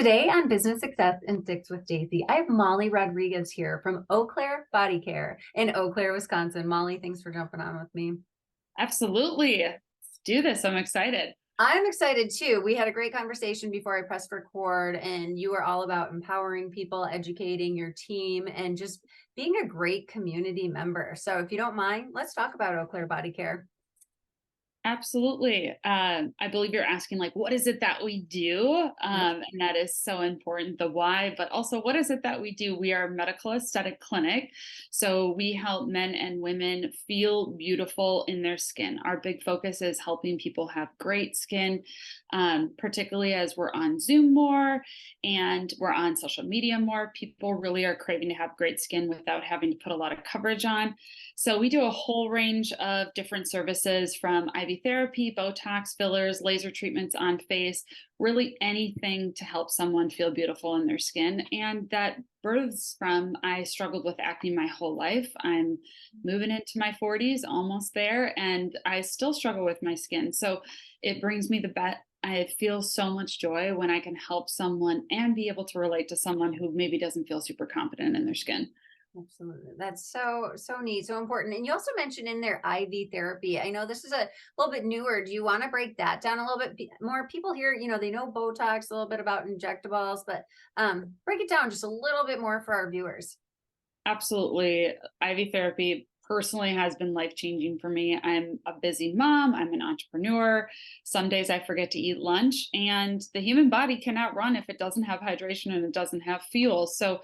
Today on Business Success and Sticks with Stacie, I have Molly Rodriguez here from Eau Claire Body Care in Eau Claire, Wisconsin. Molly, thanks for jumping on with me. Absolutely. Let's do this. I'm excited. I'm excited too. We had a great conversation before I pressed record, and you are all about empowering people, educating your team, and just being a great community member. So if you don't mind, let's talk about Eau Claire Body Care. Absolutely. I believe you're asking, like, what is it that we do? And that is so important, the why, but also what is it that we do? We are a medical aesthetic clinic. So we help men and women feel beautiful in their skin. Our big focus is helping people have great skin, particularly as we're on Zoom more and we're on social media more. People really are craving to have great skin without having to put a lot of coverage on. So we do a whole range of different services from IV therapy, Botox, fillers, laser treatments on face, really anything to help someone feel beautiful in their skin. And that births from, I struggled with acne my whole life. I'm moving into my 40s, almost there, and I still struggle with my skin. So it brings me the best. I feel so much joy when I can help someone and be able to relate to someone who maybe doesn't feel super confident in their skin. Absolutely. That's so neat, so important. And you also mentioned in there IV therapy. I know this is a little bit newer. Do you want to break that down a little bit more? People here, they know Botox, a little bit about injectables, but break it down just a little bit more for our viewers. Absolutely. IV therapy personally has been life-changing for me. I'm a busy mom, I'm an entrepreneur. Some days I forget to eat lunch, and the human body cannot run if it doesn't have hydration and it doesn't have fuel. So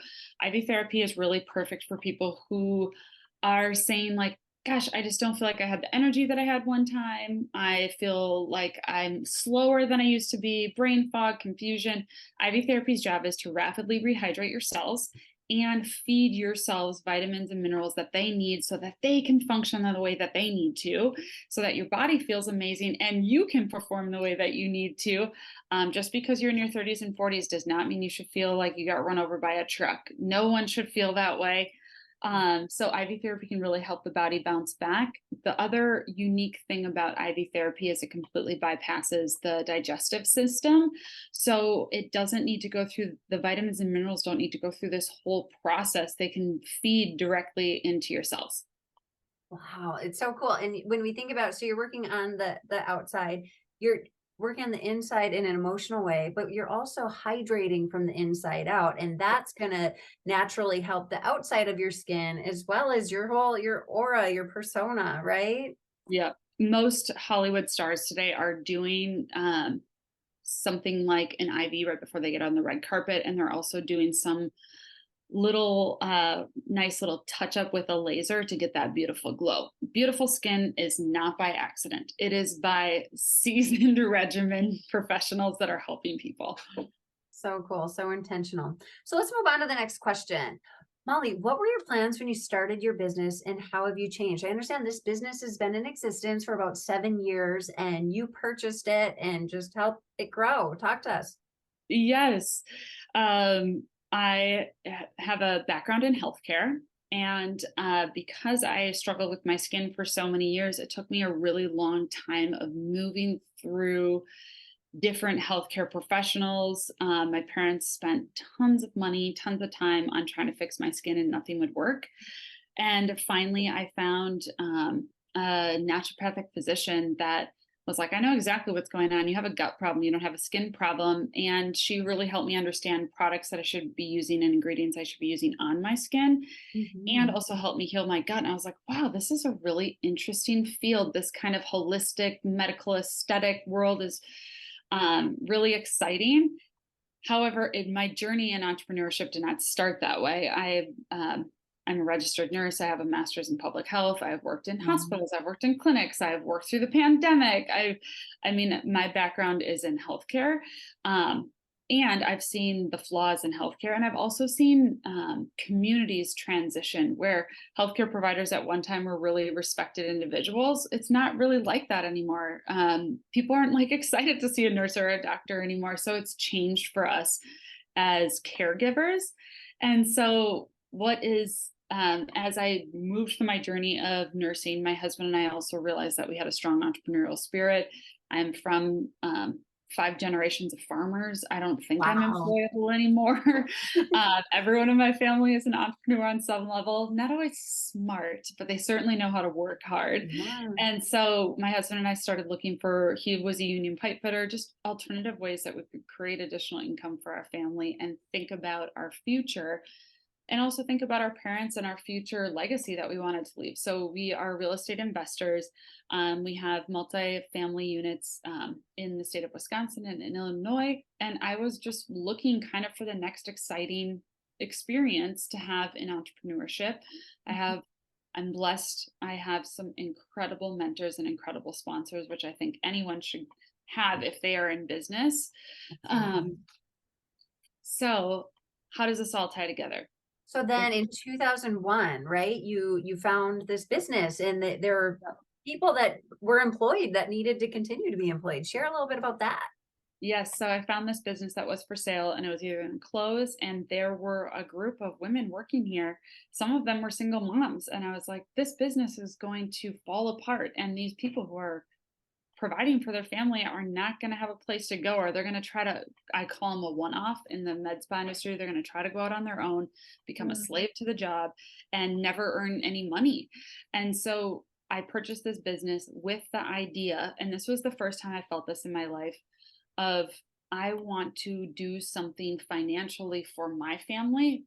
IV therapy is really perfect for people who are saying, like, gosh, I just don't feel like I had the energy that I had one time. I feel like I'm slower than I used to be, brain fog, confusion. IV therapy's job is to rapidly rehydrate your cells and feed your cells vitamins and minerals that they need so that they can function in the way that they need to, so that your body feels amazing and you can perform the way that you need to. Just because you're in your 30s and 40s does not mean you should feel like you got run over by a truck. No one should feel that way. So IV therapy can really help the body bounce back. The other unique thing about IV therapy is it completely bypasses the digestive system. So it doesn't need to go through, the vitamins and minerals don't need to go through this whole process. They can feed directly into your cells. Wow, it's so cool. And when we think about, so you're working on the outside, you're working on the inside in an emotional way, but you're also hydrating from the inside out. And that's going to naturally help the outside of your skin as well as your aura, your persona, right? Yeah. Most Hollywood stars today are doing something like an IV right before they get on the red carpet. And they're also doing some little nice little touch up with a laser to get that beautiful glow. Beautiful skin is not by accident. It is by seasoned regimen professionals that are helping people. So cool, so intentional. So let's move on to the next question. Molly, what were your plans when you started your business and how have you changed? I understand this business has been in existence for about 7 years and you purchased it and just helped it grow. Talk to us. Yes. I have a background in healthcare. And because I struggled with my skin for so many years, it took me a really long time of moving through different healthcare professionals. My parents spent tons of money, tons of time on trying to fix my skin, and nothing would work. And finally, I found a naturopathic physician that was like, I know exactly what's going on. You have a gut problem, you don't have a skin problem. And she really helped me understand products that I should be using and ingredients I should be using on my skin, and also helped me heal my gut. And I was like, wow, this is a really interesting field. This kind of holistic medical aesthetic world is really exciting. However, my journey in entrepreneurship did not start that way. I'm a registered nurse. I have a master's in public health. I've worked in hospitals. I've worked in clinics. I've worked through the pandemic. I mean, my background is in healthcare. And I've seen the flaws in healthcare. And I've also seen communities transition where healthcare providers at one time were really respected individuals. It's not really like that anymore. People aren't like excited to see a nurse or a doctor anymore. So it's changed for us as caregivers. And so as I moved through my journey of nursing, my husband and I also realized that we had a strong entrepreneurial spirit. I'm from 5 generations of farmers. I don't think I'm Wow. employable anymore. Everyone in my family is an entrepreneur on some level. Not always smart, but they certainly know how to work hard. Yeah. And so my husband and I started looking for, he was a union pipe fitter, just alternative ways that we could create additional income for our family and think about our future, and also think about our parents and our future legacy that we wanted to leave. So we are real estate investors. We have multi-family units in the state of Wisconsin and in Illinois. And I was just looking kind of for the next exciting experience to have in entrepreneurship. I'm blessed. I have some incredible mentors and incredible sponsors, which I think anyone should have if they are in business. Absolutely. So how does this all tie together? So then in 2001, right, you found this business and there are people that were employed that needed to continue to be employed. Share a little bit about that. Yes, so I found this business that was for sale and it was either going to close, and there were a group of women working here. Some of them were single moms, and I was like, this business is going to fall apart, and these people who are providing for their family are not going to have a place to go, or they're going to try to, I call them a one-off in the med spa industry. They're going to try to go out on their own, become a slave to the job, and never earn any money. And so I purchased this business with the idea, and this was the first time I felt this in my life, of I want to do something financially for my family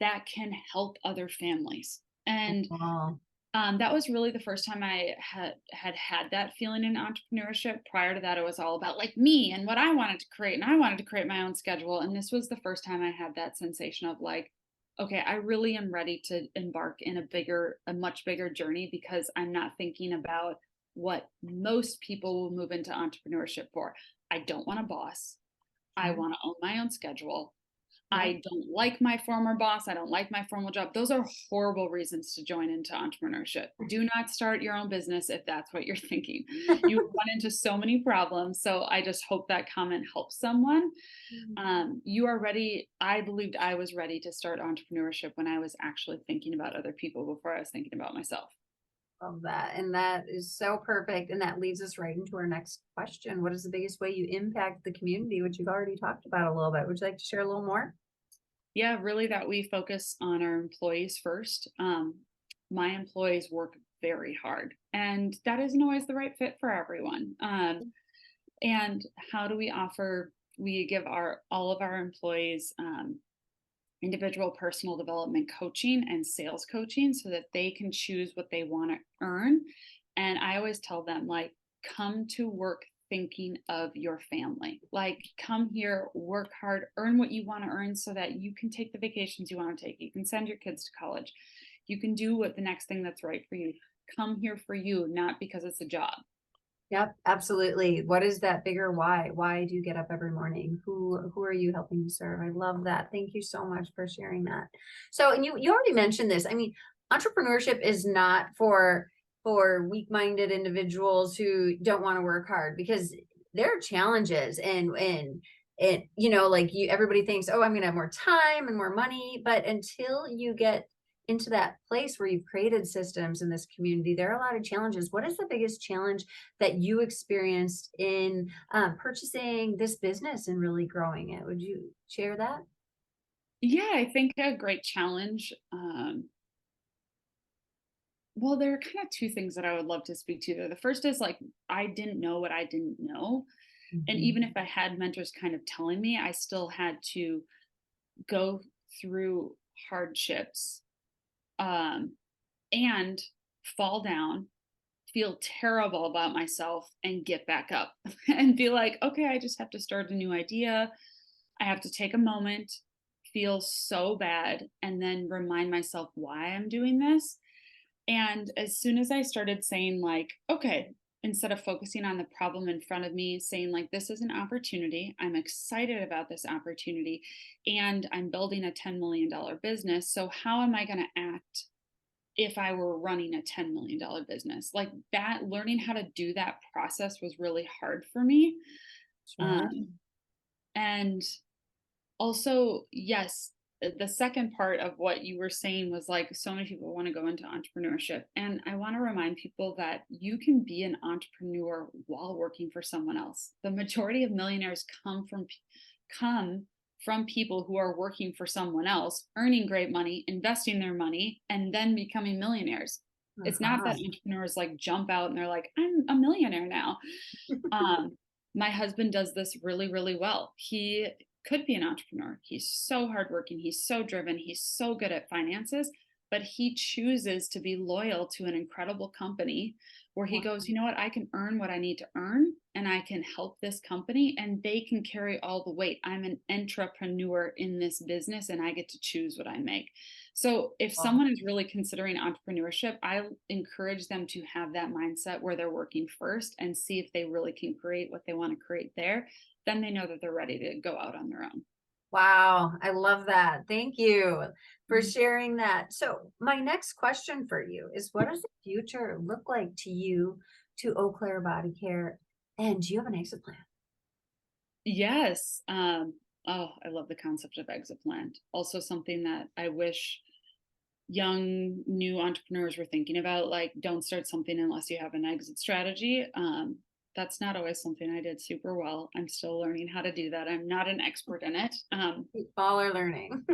that can help other families. And Wow. that was really the first time I had that feeling in entrepreneurship. Prior to that, it was all about like me and what I wanted to create, and I wanted to create my own schedule. And this was the first time I had that sensation of like, okay, I really am ready to embark in a much bigger journey, because I'm not thinking about what most people will move into entrepreneurship for. I don't want a boss. I Sure. want to own my own schedule. Yep. I don't like my former boss. I don't like my former job. Those are horrible reasons to join into entrepreneurship. Do not start your own business if that's what you're thinking. You run into so many problems. So I just hope that comment helps someone. You are ready. I believed I was ready to start entrepreneurship when I was actually thinking about other people before I was thinking about myself. Love that. And that is so perfect. And that leads us right into our next question. What is the biggest way you impact the community, which you've already talked about a little bit? Would you like to share a little more? Yeah, really that we focus on our employees first. My employees work very hard, and that isn't always the right fit for everyone. And how do we offer? We give all of our employees individual personal development coaching and sales coaching so that they can choose what they want to earn. And I always tell them, like, come to work thinking of your family. Like, come here, work hard, earn what you want to earn so that you can take the vacations you want to take. You can send your kids to college. You can do what the next thing that's right for you. Come here for you, not because it's a job. Yep, absolutely. What is that bigger why? Why do you get up every morning? Who are you helping to serve? I love that. Thank you so much for sharing that. So, and you already mentioned this. I mean, entrepreneurship is not for weak-minded individuals who don't want to work hard, because there are challenges and like everybody thinks, oh, I'm gonna have more time and more money, but until you get into that place where you've created systems in this community, there are a lot of challenges. What is the biggest challenge that you experienced in purchasing this business and really growing it? Would you share that? Yeah, I think a great challenge. Well, there are kind of two things that I would love to speak to there. The first is like, I didn't know what I didn't know. And Mhm. even if I had mentors kind of telling me, I still had to go through hardships, um, and fall down, feel terrible about myself, and get back up and be like, okay, I just have to start a new idea. I have to take a moment, feel so bad, and then remind myself why I'm doing this. And as soon as I started saying, like, okay, instead of focusing on the problem in front of me, saying, like, this is an opportunity, I'm excited about this opportunity, and I'm building a $10 million business. So, how am I going to act if I were running a $10 million business? Like that, learning how to do that process was really hard for me. Sure. Um, and also, yes, the second part of what you were saying was like so many people want to go into entrepreneurship. And I want to remind people that you can be an entrepreneur while working for someone else. The majority of millionaires come from people who are working for someone else, earning great money, investing their money, and then becoming millionaires. It's not Uh-huh. that entrepreneurs like jump out and they're like, I'm a millionaire now. Um, my husband does this really, really well. He could be an entrepreneur. He's so hardworking. He's so driven. He's so good at finances, but he chooses to be loyal to an incredible company where he Wow. goes, you know what? I can earn what I need to earn and I can help this company and they can carry all the weight. I'm an entrepreneur in this business and I get to choose what I make. So if Wow. someone is really considering entrepreneurship, I encourage them to have that mindset where they're working first and see if they really can create what they want to create there. Then they know that they're ready to go out on their own. Wow, I love that. Thank you for Mhm. sharing that. So, my next question for you is, what does the future look like to you, to Eau Claire Body Care? And do you have an exit plan? Yes. Oh, I love the concept of exit plan. Also, something that I wish young new entrepreneurs were thinking about, like don't start something unless you have an exit strategy. That's not always something I did super well. I'm still learning how to do that. I'm not an expert in it. We all are learning.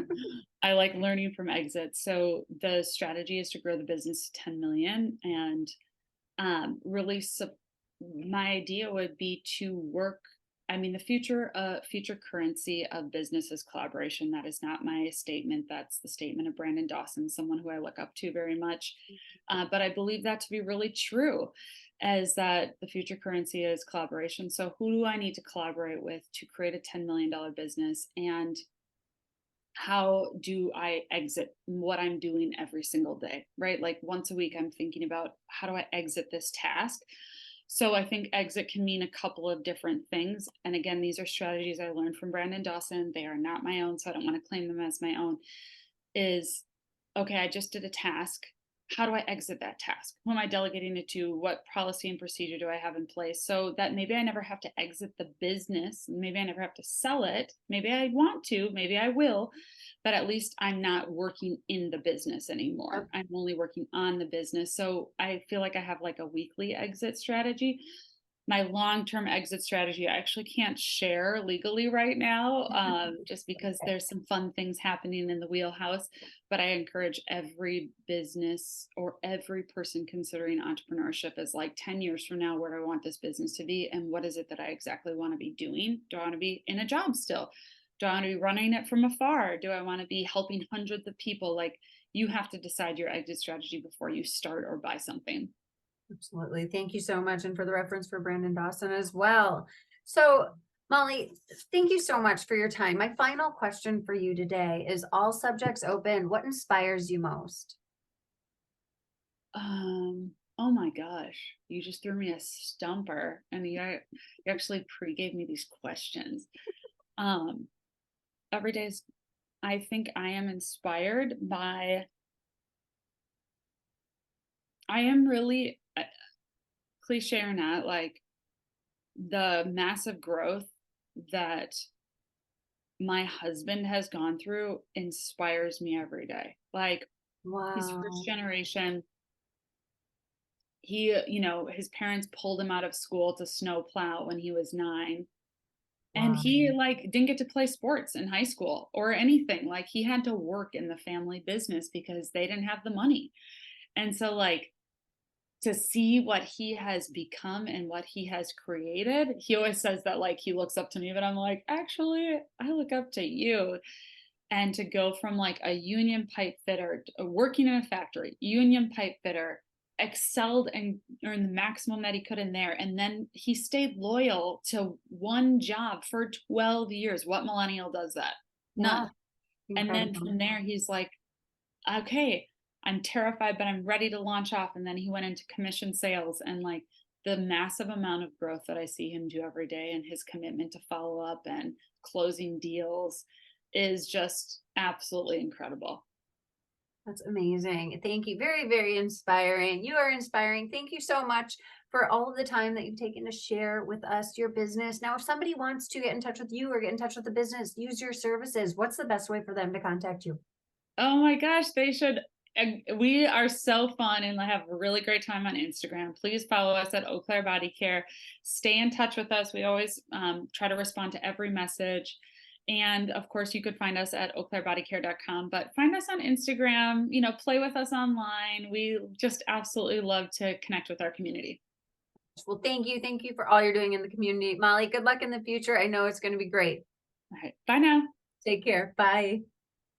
I like learning from exits. So the strategy is to grow the business to 10 million and really my idea would be to work. I mean, the future currency of business is collaboration. That is not my statement. That's the statement of Brandon Dawson, someone who I look up to very much. But I believe that to be really true, as that the future currency is collaboration. So who do I need to collaborate with to create a $10 million business? And how do I exit what I'm doing every single day, right? Like once a week, I'm thinking about how do I exit this task? So I think exit can mean a couple of different things. And again, these are strategies I learned from Brandon Dawson. They are not my own, so I don't want to claim them as my own. Is okay, I just did a task. How do I exit that task? Who am I delegating it to? What policy and procedure do I have in place so that maybe I never have to exit the business? Maybe I never have to sell it. Maybe I want to, maybe I will, but at least I'm not working in the business anymore. I'm only working on the business. So I feel like I have like a weekly exit strategy. My long-term exit strategy I actually can't share legally right now, just because Okay. there's some fun things happening in the wheelhouse. But I encourage every business or every person considering entrepreneurship is like 10 years from now, where do I want this business to be? And what is it that I exactly want to be doing? Do I want to be in a job still? Do I want to be running it from afar? Do I want to be helping hundreds of people? Like you have to decide your exit strategy before you start or buy something. Absolutely. Thank you so much. And for the reference for Brandon Dawson as well. So, Molly, thank you so much for your time. My final question for you today is, all subjects open. What inspires you most? Oh my gosh, you just threw me a stumper and you actually pre-gave me these questions. Um, every day is, I think I am inspired by, I am really, cliche or not, like the massive growth that my husband has gone through inspires me every day. Like he's first Wow. generation. His parents pulled him out of school to snow plow when he was 9. And Wow. he like didn't get to play sports in high school or anything. Like he had to work in the family business because they didn't have the money. And so like to see what he has become and what he has created, he always says that like he looks up to me, but I'm like, actually, I look up to you. And to go from like a union pipe fitter, working in a factory, union pipe fitter, excelled and earned the maximum that he could in there. And then he stayed loyal to one job for 12 years. What millennial does that? Yeah. None. And then Incredible. from there, he's like, okay, I'm terrified, but I'm ready to launch off. And then he went into commission sales and like the massive amount of growth that I see him do every day and his commitment to follow up and closing deals is just absolutely incredible. That's amazing. Thank you. Very, very inspiring. You are inspiring. Thank you so much for all of the time that you've taken to share with us your business. Now, if somebody wants to get in touch with you or get in touch with the business, use your services, what's the best way for them to contact you? Oh my gosh, they should. We are so fun and have a really great time on Instagram. Please follow us at Eau Claire Body Care. Stay in touch with us. We always try to respond to every message. And of course, you could find us at eauclairebodycare.com, but find us on Instagram, play with us online. We just absolutely love to connect with our community. Well, thank you. Thank you for all you're doing in the community. Molly, good luck in the future. I know it's going to be great. All right. Bye now. Take care. Bye.